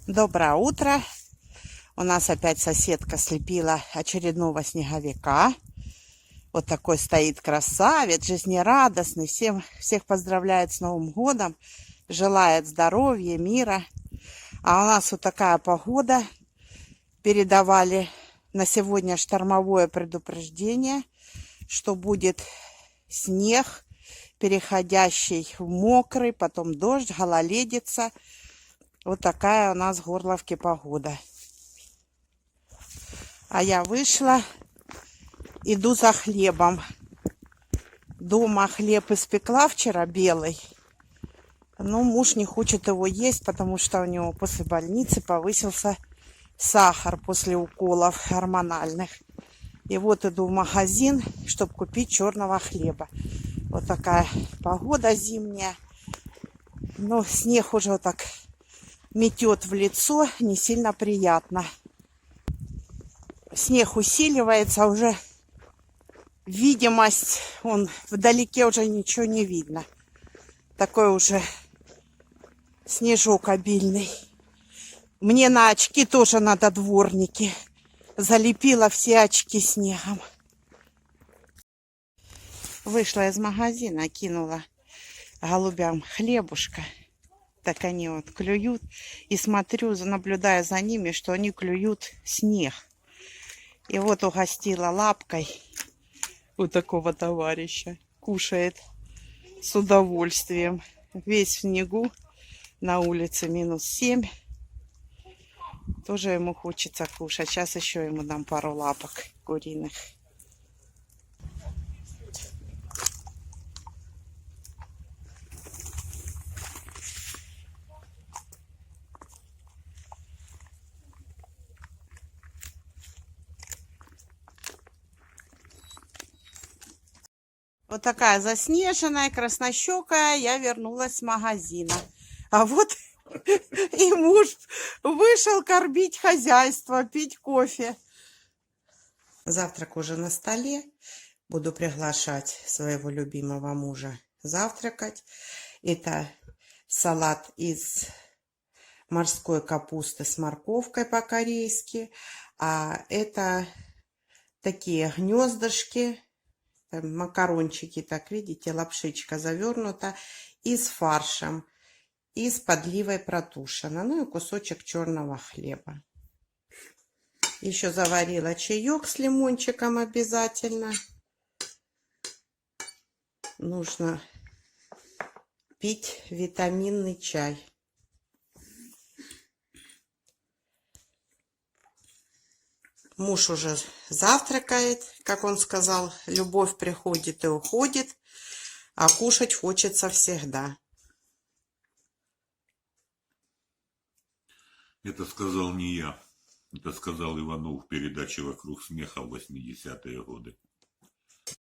Доброе утро. У нас опять соседка слепила очередного снеговика. Вот такой стоит красавец, жизнерадостный. Всех поздравляет с Новым годом. Желает здоровья, мира. А у нас вот такая погода. Передавали на сегодня штормовое предупреждение, что будет снег, переходящий в мокрый, потом дождь, гололедица. Вот такая у нас в Горловке погода. А я вышла, иду за хлебом. Дома хлеб испекла вчера белый. Но муж не хочет его есть, потому что у него после больницы повысился сахар после уколов гормональных. И вот иду в магазин, чтобы купить черного хлеба. Вот такая погода зимняя. Но снег уже вот так метет в лицо, не сильно приятно. Снег усиливается, уже видимость, вдалеке уже ничего не видно. Такой уже снежок обильный. Мне на очки тоже надо дворники. Залепила все очки снегом. Вышла из магазина, кинула голубям хлебушка. Так они вот клюют. И смотрю, наблюдая за ними, что они клюют снег. И вот угостила лапкой вот такого товарища. Кушает с удовольствием. Весь в снегу. На улице -7. Тоже ему хочется кушать. Сейчас еще ему дам пару лапок куриных. Вот такая заснеженная, краснощекая, я вернулась с магазина. А вот и муж вышел кормить хозяйство, пить кофе. Завтрак уже на столе. Буду приглашать своего любимого мужа завтракать. Это салат из морской капусты с морковкой по-корейски. А это такие гнездышки. Макарончики, так видите, лапшичка завернута и с фаршем, и с подливой протушена. Ну и кусочек черного хлеба. Еще заварила чаек с лимончиком обязательно. Нужно пить витаминный чай. Муж уже завтракает, как он сказал, любовь приходит и уходит, а кушать хочется всегда. Это сказал не я. Это сказал Иванов в передаче «Вокруг смеха» в 80-е годы.